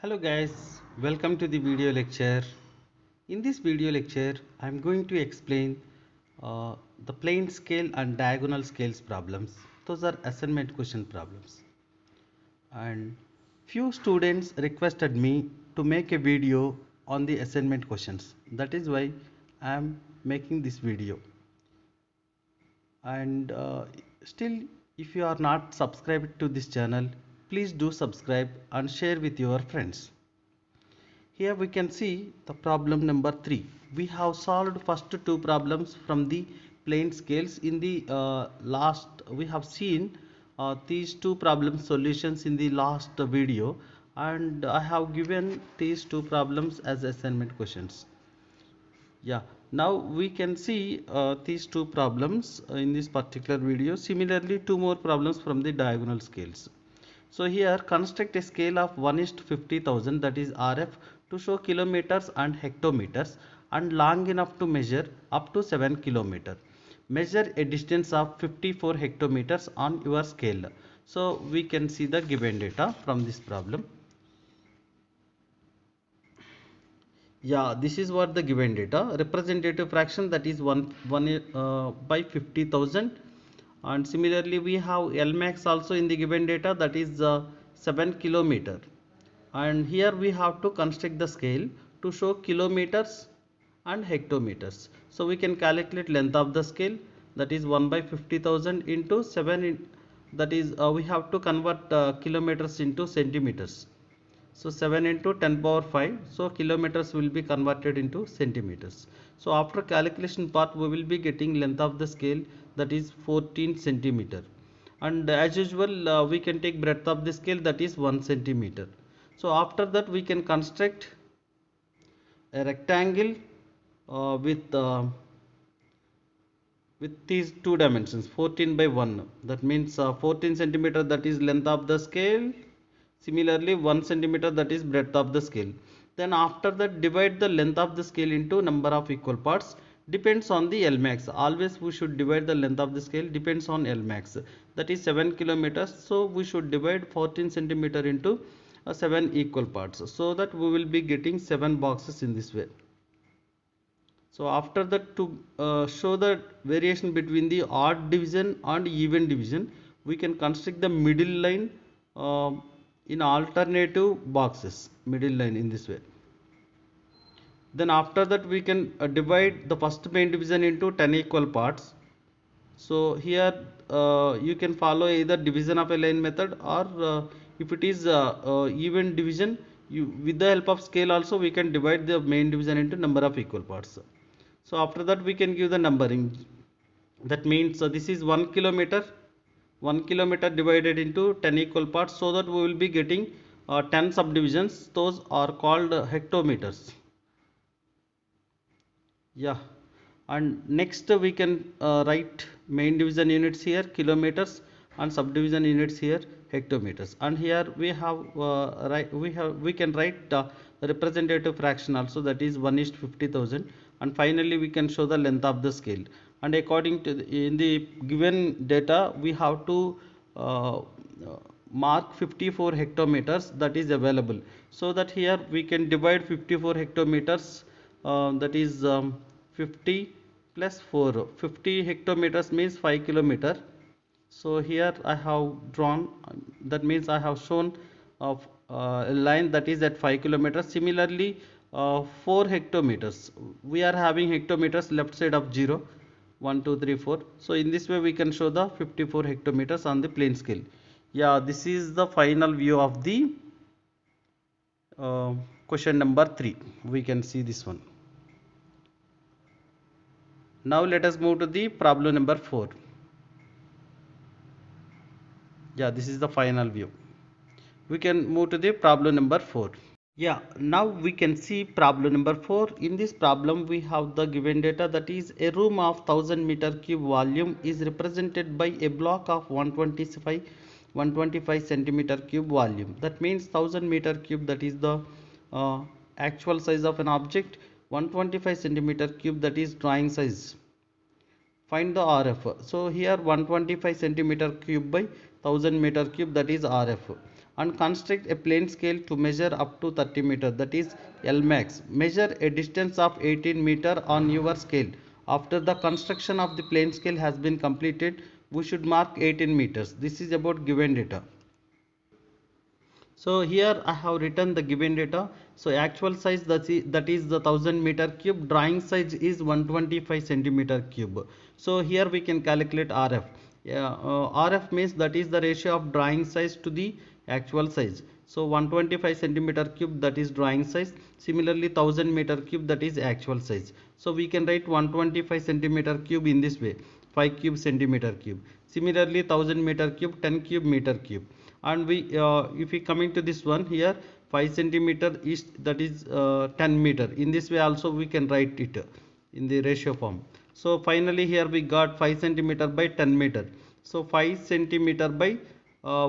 Hello guys, welcome to the video lecture. In this video lecture, I am going to explain the plane scale and diagonal scales problems. Those are assignment question problems. And few students requested me to make a video on the assignment questions. That is why I am making this video. And still, if you are not subscribed to this channel, please do subscribe and share with your friends. Here we can see the problem number 3. We have solved first two problems from the plane scales. In the last, we have seen these two problem solutions in the last video, and I have given these two problems as assignment questions. Yeah, now we can see these two problems in this particular video. Similarly, two more problems from the diagonal scales. So here construct a scale of 1:50,000, that is RF, to show kilometers and hectometers and long enough to measure up to 7 kilometers. Measure a distance of 54 hectometers on your scale. So we can see the given data from this problem. Yeah, this is what the given data. Representative fraction, that is 1 by 50,000. And similarly we have Lmax also in the given data, that is 7 kilometer. And here we have to construct the scale to show kilometers and hectometers. So we can calculate length of the scale, that is 1 by 50,000 into 7 that is we have to convert kilometers into centimeters. So 7 into 10 power 5, so kilometers will be converted into centimeters. So after calculation part, we will be getting length of the scale, that is 14 centimeter. And as usual, we can take breadth of the scale, that is 1 centimeter. So after that we can construct a rectangle with these two dimensions, 14 by 1. That means 14 centimeter, that is length of the scale. Similarly 1 centimeter, that is breadth of the scale. Then after that, divide the length of the scale into number of equal parts. Depends on the Lmax. Always we should divide the length of the scale, depends on Lmax, that is 7 kilometers. So we should divide 14 centimeter into 7 equal parts, so that we will be getting 7 boxes in this way. So after that, to show the variation between the odd division and even division, we can construct the middle line in alternative boxes, middle line in this way. Then after that we can divide the first main division into 10 equal parts. So here you can follow either division of a line method, or if it is even division, with the help of scale also we can divide the main division into number of equal parts. So after that we can give the numbering. That means this is 1 kilometer. 1 kilometer divided into 10 equal parts, so that we will be getting 10 subdivisions. Those are called hectometers. Yeah, and next we can write main division units here, kilometers, and subdivision units here, hectometers. And here we have we can write representative fraction also, that is 1:50,000. And finally we can show the length of the scale. And according to in the given data, we have to mark 54 hectometers that is available, so that here we can divide 54 hectometers, that is 50 plus 4. 50 hectometers means 5 kilometer. So here I have drawn, that means I have shown of a line that is at 5 kilometers. Similarly 4 hectometers, we are having hectometers left side of 0, 1 2 3 4. So in this way we can show the 54 hectometers on the plane scale. Yeah, this is the final view of the question number 3. We can see this one. Now let us move to the problem number 4. Yeah, this is the final view. We can move to the problem number 4. Yeah, now we can see problem number 4. In this problem we have the given data, that is a room of 1000 meter cube volume is represented by a block of 125 centimeter cube volume. That means 1000 meter cube, that is the actual size of an object. 125 centimeter cube, that is drawing size. Find the RF. So here 125 centimeter cube by 1000 meter cube, that is RF. and construct a plane scale to measure up to 30 meter, that is Lmax. Measure a distance of 18 meter on your scale. After the construction of the plane scale has been completed, we should mark 18 meters. This is about given data. So here I have written the given data. So actual size, that is the 1000 meter cube. Drawing size is 125 centimeter cube. So here we can calculate RF. Yeah, RF means that is the ratio of drawing size to the actual size. So 125 centimeter cube, that is drawing size. Similarly 1000 meter cube, that is actual size. So we can write 125 centimeter cube in this way, 5 cube centimeter cube. Similarly 1000 meter cube, 10 cube meter cube. And we if we coming to this one here, 5 centimeter is, that is 10 meter. In this way also we can write it in the ratio form. So finally here we got 5 centimeter by 10 meter. So 5 centimeter by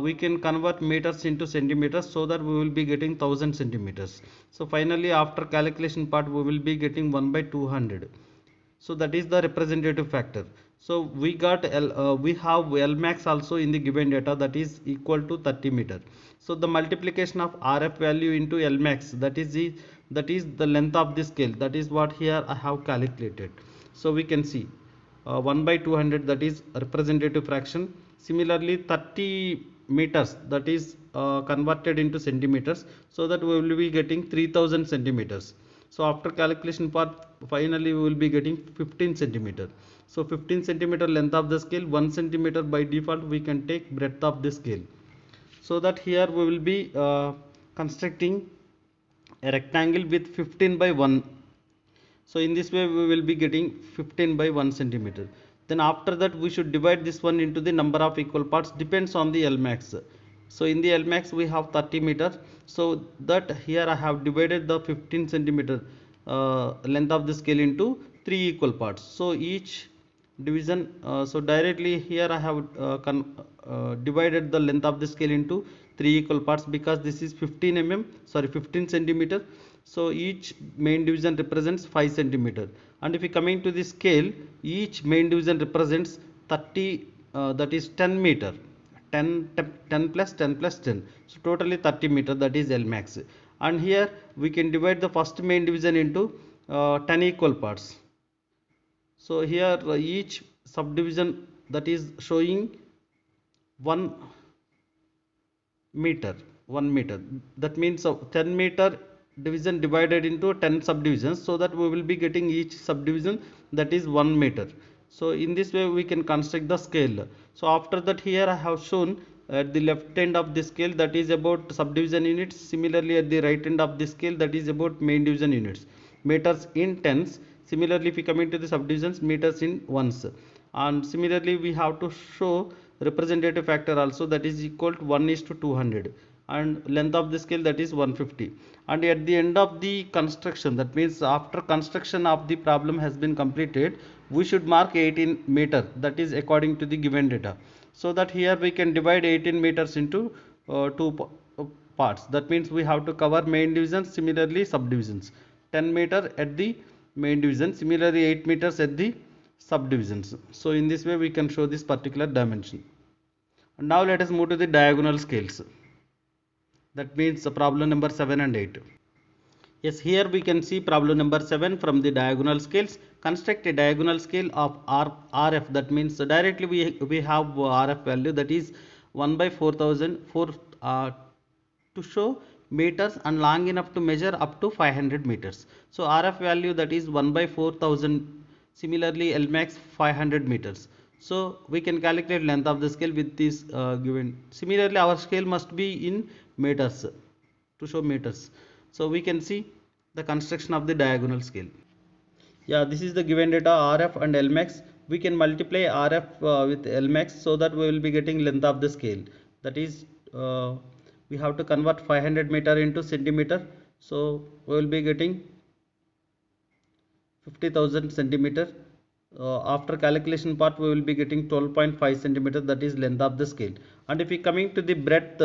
we can convert meters into centimeters, so that we will be getting 1000 centimeters. So finally after calculation part we will be getting 1 by 200. So that is the representative factor. So we got we have Lmax also in the given data, that is equal to 30 meter. So the multiplication of RF value into Lmax, that is the length of the scale, that is what here I have calculated. So we can see 1 by 200, that is representative fraction. Similarly 30 meters, that is converted into centimeters, so that we will be getting 3000 centimeters. So after calculation part, finally we will be getting 15 centimeter. So 15 centimeter length of the scale, 1 centimeter by default we can take breadth of the scale. So that here we will be constructing a rectangle with 15 by 1. So in this way we will be getting 15 by 1 centimeter. Then after that we should divide this one into the number of equal parts, depends on the Lmax. So in the Lmax we have 30 meter. So that here I have divided the 15 centimeter length of the scale into 3 equal parts. So each division, so directly here I have divided the length of the scale into 3 equal parts, because this is 15 centimeter. So each main division represents 5 centimeter. And if we coming to the scale, each main division represents 30, that is 10 meter. 10 plus 10 plus 10, so totally 30 meter, that is Lmax. And here we can divide the first main division into 10 equal parts. So here each subdivision, that is showing 1 meter, 1 meter. That means 10 meter division divided into 10 subdivisions, so that we will be getting each subdivision, that is 1 meter. So in this way we can construct the scale. So after that here I have shown at the left end of the scale, that is about subdivision units. Similarly at the right end of the scale, that is about main division units, meters in tens. Similarly if we come into the subdivisions, meters in ones. And similarly we have to show representative factor also, that is equal to 1 is to 200, and length of the scale, that is 150. And at the end of the construction, that means after construction of the problem has been completed, we should mark 18 meter, that is according to the given data. So that here we can divide 18 meters into two parts. That means we have to cover main divisions, similarly subdivisions. 10 meter at the main division, similarly 8 meters at the subdivisions. So in this way we can show this particular dimension. And now let us move to the diagonal scales. That means problem number 7 and 8. Yes, here we can see problem number 7 from the diagonal scales. Construct a diagonal scale of RF. That means directly we have RF value, that is 1 by 4000 to show meters and long enough to measure up to 500 meters. So RF value, that is 1 by 4000. Similarly Lmax 500 meters. So we can calculate length of the scale with this given. Similarly our scale must be in meters to show meters. So we can see the construction of the diagonal scale. Yeah, this is the given data RF and Lmax. We can multiply RF with Lmax, so that we will be getting length of the scale. That is we have to convert 500 meter into centimeter. So we will be getting 50,000 centimeter. After calculation part we will be getting 12.5 centimeter, that is length of the scale. And if we coming to the breadth,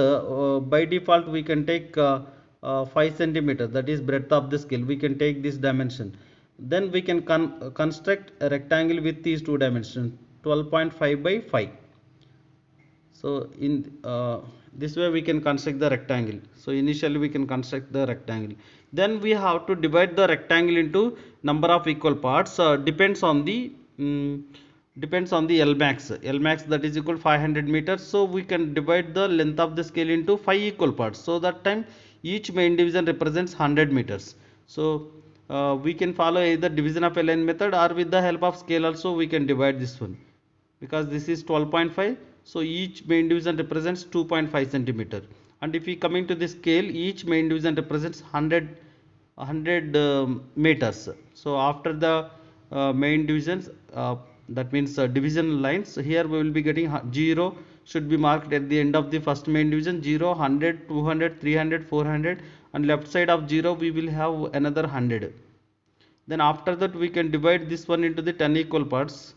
by default we can take 5 centimeter, that is breadth of the scale. We can take this dimension. Then we can construct a rectangle with these two dimensions, 12.5 by 5. So in this way we can construct the rectangle. So initially we can construct the rectangle, then we have to divide the rectangle into number of equal parts. Depends on the L max. L max, that is equal 500 meters. So we can divide the length of the scale into 5 equal parts. So that time each main division represents 100 meters. So we can follow either division of a line method, or with the help of scale also we can divide this one, because this is 12.5. So each main division represents 2.5 centimeter. And if we coming to the scale, each main division represents 100 meters. So after the main divisions, that means division lines, here we will be getting 0 should be marked at the end of the first main division. 0, 100, 200, 300, 400, and left side of 0 we will have another 100. Then after that we can divide this one into the 10 equal parts.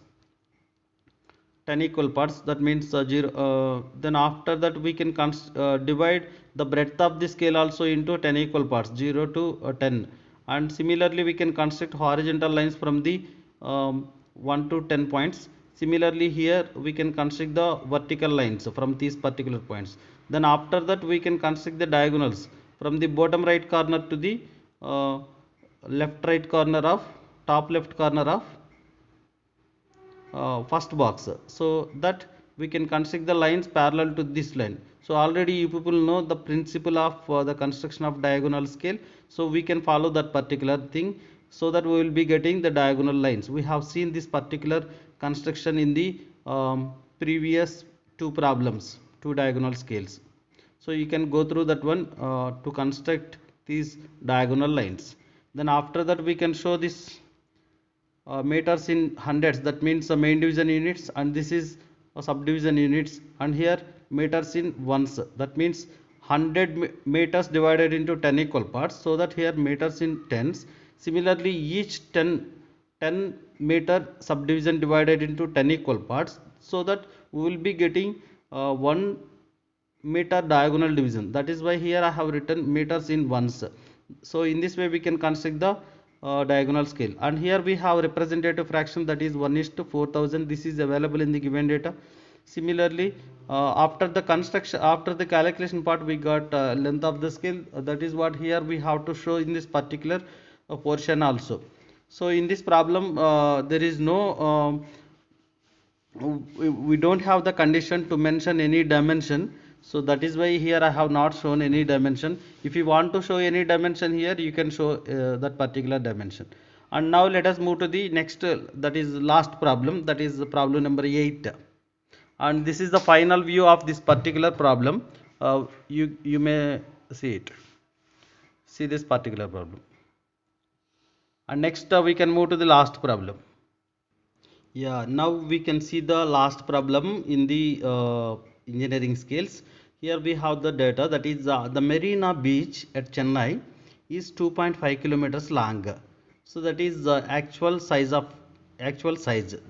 10 equal parts, that means 0. Then after that we can divide the breadth of the scale also into 10 equal parts, 0 to 10. And similarly we can construct horizontal lines from the 1 to 10 points. Similarly here we can construct the vertical lines from these particular points. Then after that we can construct the diagonals from the bottom right corner to the left right corner of top left corner of first box, so that we can construct the lines parallel to this line. So already you people know the principle of the construction of diagonal scale, so we can follow that particular thing, so that we will be getting the diagonal lines. We have seen this particular construction in the previous two problems, two diagonal scales. So you can go through that one to construct these diagonal lines. Then after that we can show this meters in hundreds, that means main division units, and this is subdivision units, and here meters in ones, that means 100 meters divided into 10 equal parts, so that here meters in tens. Similarly each 10 meter subdivision divided into 10 equal parts, so that we will be getting 1 meter diagonal division. That is why here I have written meters in ones. So in this way we can construct the diagonal scale. And here we have representative fraction, that is 1:4000. This is available in the given data. Similarly after the construction, after the calculation part, we got length of the scale. That is what here we have to show in this particular portion also. So in this problem there is no we don't have the condition to mention any dimension, so that is why here I have not shown any dimension. If you want to show any dimension here, you can show that particular dimension. And now let us move to the next, that is last problem, that is problem number 8. And this is the final view of this particular problem. You may see it, see this particular problem. And next we can move to the last problem. Yeah, now we can see the last problem in the engineering scales. Here we have the data, that is the Marina Beach at Chennai is 2.5 kilometers long. So that is the actual size,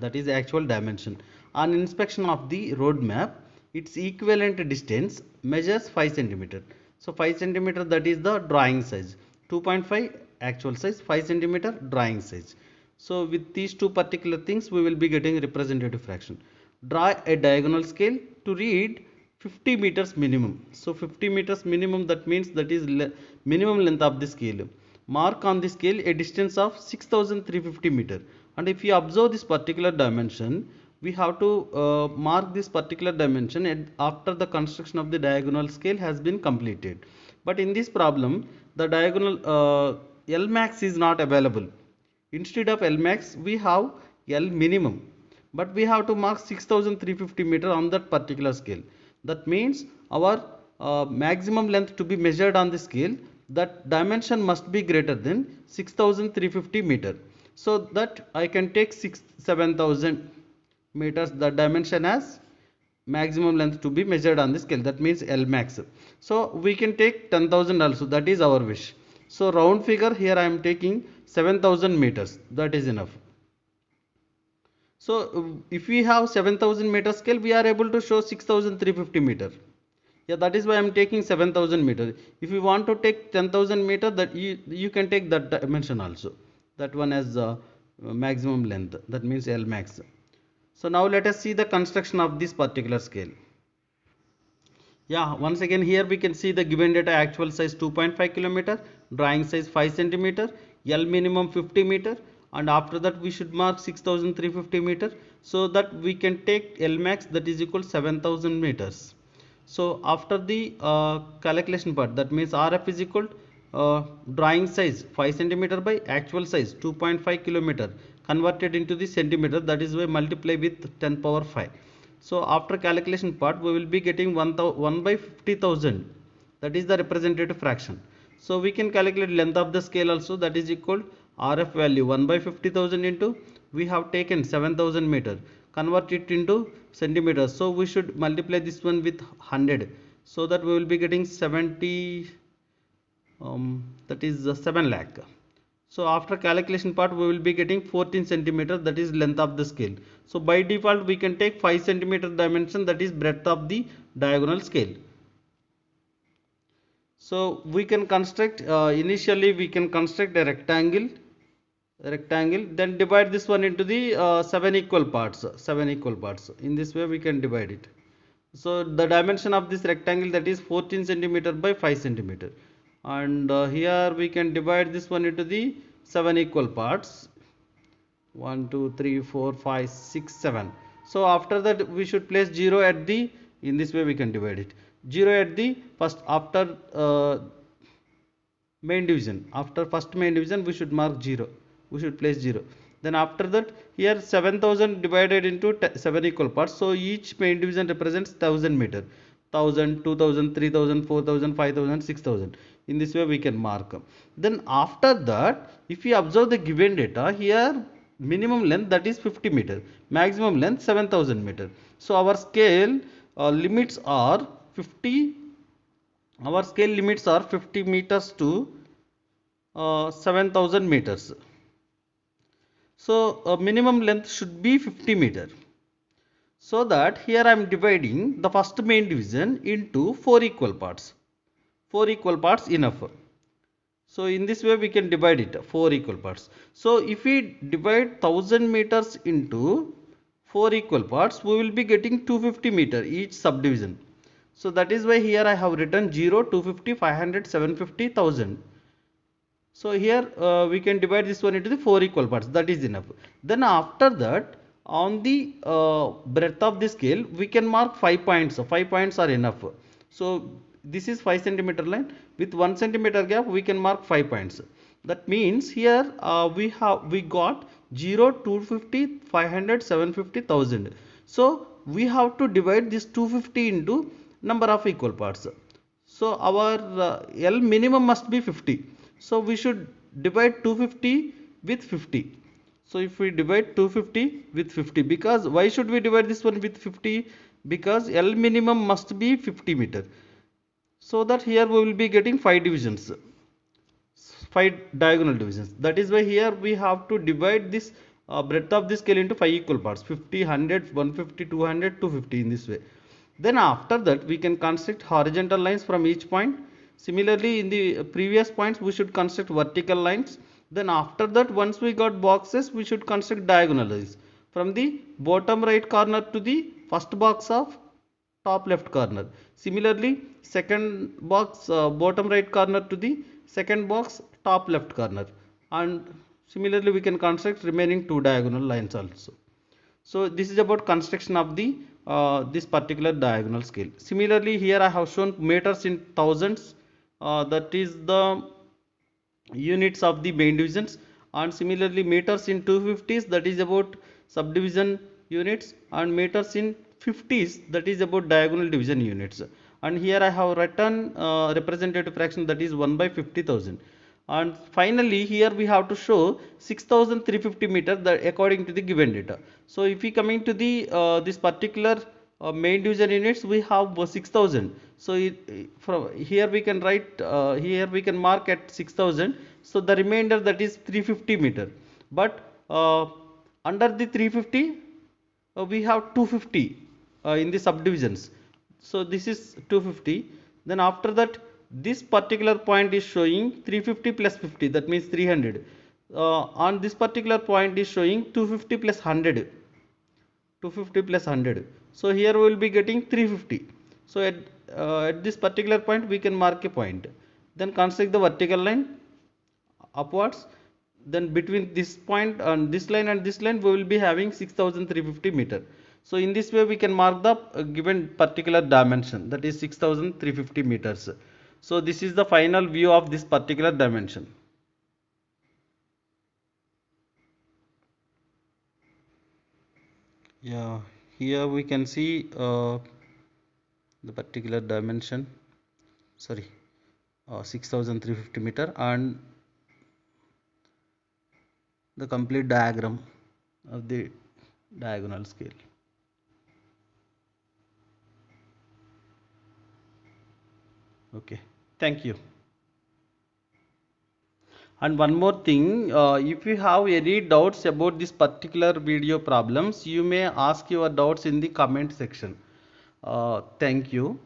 that is actual dimension. On inspection of the road map, its equivalent distance measures 5 centimeter. So 5 centimeter, that is the drawing size. 2.5 actual size, 5 centimeter drawing size. So with these two particular things we will be getting representative fraction. Draw a diagonal scale to read 50 meters minimum. So 50 meters minimum, that means that is minimum length of the scale. Mark on the scale a distance of 6350 meter. And if you observe this particular dimension, we have to mark this particular dimension after the construction of the diagonal scale has been completed. But in this problem the diagonal L max is not available. Instead of L max we have L minimum, but we have to mark 6350 meter on that particular scale. That means our maximum length to be measured on the scale, that dimension must be greater than 6350 meter. So that I can take 7000 meters, the dimension as maximum length to be measured on the scale, that means L max. So we can take 10,000 also, that is our wish. So round figure, here I am taking 7000 meters, that is enough. So if we have 7000 meter scale, we are able to show 6350 meter. Yeah, that is why I am taking 7000 meter. If you want to take 10,000 meter, that you can take that dimension also, that one as maximum length, that means L max. So now let us see the construction of this particular scale. Yeah, once again here we can see the given data: actual size 2.5 kilometer, drawing size 5 centimeter, L minimum 50 meter, and after that we should mark 6350 meter, so that we can take L max, that is equal 7000 meters. So after the calculation part, that means RF is equal drawing size 5 centimeter by actual size 2.5 kilometer converted into the centimeter, that is why multiply with 10 power 5. So after calculation part, we will be getting 1 by 50,000, that is the representative fraction. So we can calculate length of the scale also, that is equal RF value 1 by 50,000 into, we have taken 7000 meter, convert it into centimeters. So we should multiply this one with 100, so that we will be getting 70, that is 7 lakh. So after calculation part, we will be getting 14 centimeter, that is length of the scale. So by default we can take 5 centimeter dimension, that is breadth of the diagonal scale. So we can construct, initially we can construct a rectangle, then divide this one into the 7 equal parts. In this way we can divide it. So the dimension of this rectangle, that is 14 centimeter by 5 centimeter, and here we can divide this one into the 7 equal parts: 1 2 3 4 5 6 7. So after that we should place 0 at the, in this way we can divide it, 0 at the first, after main division, after first main division we should mark 0, we should place 0. Then after that, here 7000 divided into 7 equal parts, so each main division represents 1000 meter: 1000, 2000, 3000, 4000, 5000, 6000. In this way we can mark. Then after that, if we observe the given data, here minimum length, that is 50 meter, maximum length 7000 meter. So our scale limits are 50, our scale limits are 50 meters to 7000 meters. So minimum length should be 50 meter. So that here I am dividing the first main division into 4 equal parts. 4 equal parts enough. So in this way we can divide it 4 equal parts. So if we divide 1000 meters into 4 equal parts, we will be getting 250 meter each subdivision. So that is why here I have written 0, 250, 500, 750, 1000. So here we can divide this one into the 4 equal parts, that is enough. Then after that, on the breadth of the scale, we can mark 5 points. So 5 points are enough. So this is 5 centimeter line, with 1 centimeter gap we can mark 5 points. That means here we got 0, 250, 500, 750, 1000. So we have to divide this 250 into number of equal parts. So our L minimum must be 50. So we should divide 250 with 50. So if we divide 250 with 50, because why should we divide this one with 50? Because L minimum must be 50 meter. So that here we will be getting 5 divisions, 5 diagonal divisions. That is why here we have to divide this breadth of the scale into 5 equal parts: 50, 100, 150, 200, 250, in this way. Then after that we can construct horizontal lines from each point. Similarly, in the previous points we should construct vertical lines. Then after that, once we got boxes, we should construct diagonal lines from the bottom right corner to the first box of top left corner. Similarly, second box bottom right corner to the second box top left corner, and similarly we can construct remaining 2 diagonal lines also. So this is about construction of the this particular diagonal scale. Similarly, here I have shown meters in thousands, that is the units of the main divisions, and similarly meters in 250s, that is about subdivision units, and meters in 50s, that is about diagonal division units. And here I have written representative fraction, that is 1 by 50,000. And finally here we have to show 6350 meter, that according to the given data. So if we coming to the this particular main division units, we have 6000. So from here we can write, here we can mark at 6000. So the remainder, that is 350 meter. But under the 350 we have 250 in the subdivisions. So this is 250. Then after that, this particular point is showing 350 plus 50, that means 300. On this particular point is showing 250 plus 100, 250 plus 100. So here we will be getting 350. So at this particular point we can mark a point, then construct the vertical line upwards, then between this point and this line we will be having 6350 meter. So in this way we can mark the given particular dimension, that is 6350 meters. So this is the final view of this particular dimension. Yeah, here we can see the particular dimension, sorry, 6350 meter, and the complete diagram of the diagonal scale. Okay, thank you. And one more thing, if you have any doubts about this particular video problems, you may ask your doubts in the comment section. Thank you.